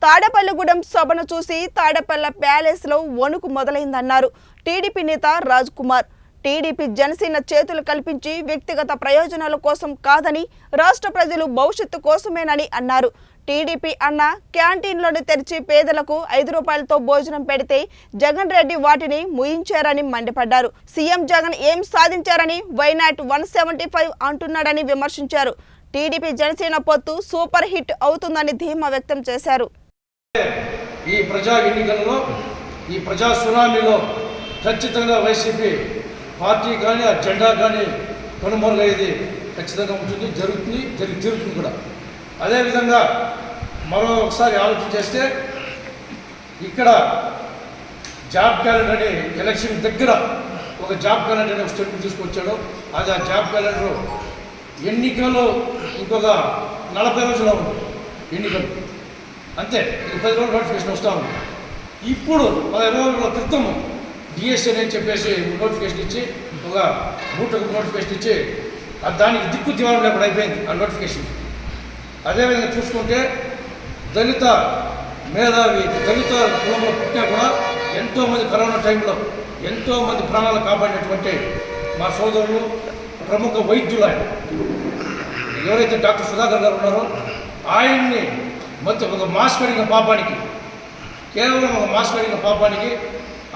తాడేపల్లిగూడెం సభను చూసి తాడేపల్లి ప్యాలెస్లో వణుకు మొదలైందన్నారు టీడీపీ నేత రాజ్ కుమార్. టీడీపీ జనసేన చేతులు కల్పించి వ్యక్తిగత ప్రయోజనాల కోసం కాదని రాష్ట్ర ప్రజలు భవిష్యత్తు కోసమేనని అన్నారు. టీడీపీ అన్న క్యాంటీన్లను తెరిచి పేదలకు 5 రూపాయలతో భోజనం పెడితే జగన్ రెడ్డి వాటిని ముయించారని మండిపడ్డారు. సీఎం జగన్ ఏం సాధించారని వైనాట్ 175 అంటున్నాడని విమర్శించారు. టీడీపీ జనసేన పొత్తు సూపర్ హిట్ అవుతుందని ధీమా వ్యక్తం చేశారు. ఈ ప్రజా ఎన్నికల్లో ఈ ప్రజా సునామీలో ఖచ్చితంగా వైసీపీ పార్టీ కానీ ఆ జెండా కానీ కనుమరుగయ్యేది ఖచ్చితంగా ఉంటుంది, జరుగుతుంది, తీరుతుంది కూడా. అదేవిధంగా మరోసారి ఆలోచన చేస్తే ఇక్కడ జాబ్ క్యాలెండర్ అని ఎలక్షన్ దగ్గర ఒక జాబ్ క్యాలెండర్ అనే స్టెప్ తీసుకొచ్చాడు. అది ఆ జాబ్ క్యాలెండర్ ఎన్నికలు ఇంకొక 40 రోజుల్లో ఉంది ఎన్నికలు, అంతే. ఇంక 10 రోజులు నోటిఫికేషన్ వస్తూ ఉంది. ఇప్పుడు 20 రోజుల క్రితం డిఎస్సీ అని చెప్పేసి నోటిఫికేషన్ ఇచ్చి ఒక నూటకు నోటిఫికేషన్ ఇచ్చి దానికి దిక్కు దివాణం లేకుండా అయిపోయింది ఆ నోటిఫికేషన్. అదేవిధంగా చూసుకుంటే దళిత మేధావి దళిత కులంలో పుట్టినా కూడా ఎంతోమంది కరోనా టైంలో ఎంతోమంది ప్రాణాలు కాపాడినటువంటి మా సోదరులు ప్రముఖ వైద్యులు ఆయన ఎవరైతే డాక్టర్ సుధాకర్ గారు ఉన్నారో ఆయన్ని మొత్తం ఒక మాస్క్ అడిగిన పాపానికి, కేవలం ఒక మాస్క్ అడిగిన పాపానికి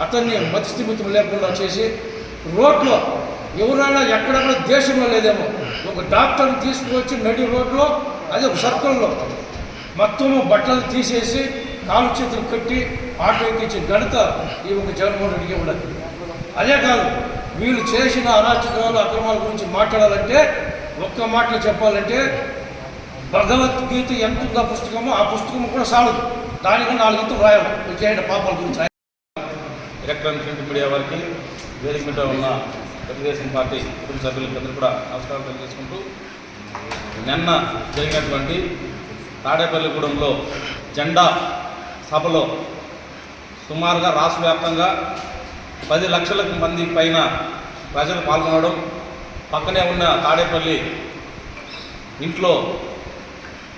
అతన్ని మతిస్థిమితం లేకుండా చేసి రోడ్లో ఎవరైనా ఎక్కడెక్కడ దేశంలో లేదేమో ఒక డాక్టర్ని తీసుకువచ్చి నడి రోడ్లో అది ఒక సర్కిల్లో మొత్తము బట్టలు తీసేసి కాలు చేతులు కట్టి ఆటో ఎక్కించే ఘనత ఈ ఒక జగన్మోహన్ రెడ్డికి ఉండదు. అదే కాదు, వీళ్ళు చేసిన అరాచకాలు అక్రమాల గురించి మాట్లాడాలంటే ఒక్క మాటలు చెప్పాలంటే భగవద్గీత ఎంత ఉందో పుస్తకమో ఆ పుస్తకం కూడా సాలదు, దానికన్నా 4 గీతలు రాయాలి చేయండి పాపాల గురించి. ఎలక్ట్రానిక్ ప్రింట్ మీడియా వారికి వేదిక మీద ఉన్న తెలుగుదేశం పార్టీ కుటుంబ సభ్యులందరూ కూడా నమస్కారం తెలియజేసుకుంటూ, నిన్న జరిగినటువంటి తాడేపల్లిగూడెంలో జెండా సభలో సుమారుగా రాష్ట్ర వ్యాప్తంగా 10 లక్షల మంది పైన ప్రజలు పాల్గొనడం, పక్కనే ఉన్న తాడేపల్లి ఇంట్లో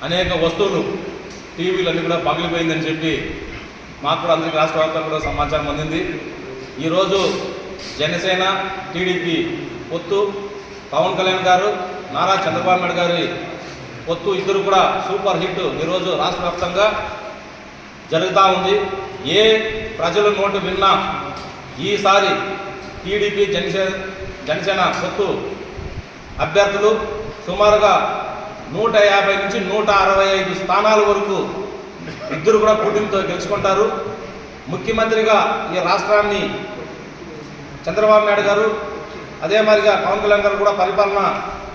అనేక వస్తువులు టీవీలు అన్నీ కూడా పగిలిపోయిందని చెప్పి మాకు కూడా అందరికీ రాష్ట్ర వ్యాప్తంగా కూడా సమాచారం అందింది. ఈరోజు జనసేన టీడీపీ పొత్తు, పవన్ కళ్యాణ్ గారు నారా చంద్రబాబు నాయుడు గారి పొత్తు ఇద్దరు కూడా సూపర్ హిట్ ఈరోజు రాష్ట్ర వ్యాప్తంగా జరుగుతూ ఉంది. ఏ ప్రజల నోటు విన్నా ఈసారి టీడీపీ జనసేన పొత్తు అభ్యర్థులు సుమారుగా 150 నుంచి 165 స్థానాల వరకు ఇద్దరు కూడా కూటమితో గెలుచుకుంటారు. ముఖ్యమంత్రిగా ఈ రాష్ట్రాన్ని చంద్రబాబు నాయుడు గారు, అదే మాదిరిగా పవన్ కళ్యాణ్ గారు కూడా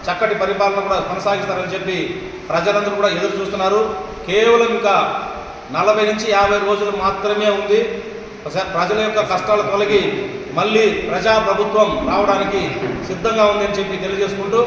చక్కటి పరిపాలన కూడా కొనసాగిస్తారని చెప్పి ప్రజలందరూ కూడా ఎదురు చూస్తున్నారు. కేవలం ఇంకా 40 నుంచి 50 రోజులు మాత్రమే ఉంది. ప్రజల యొక్క కష్టాలు తొలగి మళ్ళీ ప్రజాప్రభుత్వం రావడానికి సిద్ధంగా ఉందని చెప్పి తెలియజేసుకుంటూ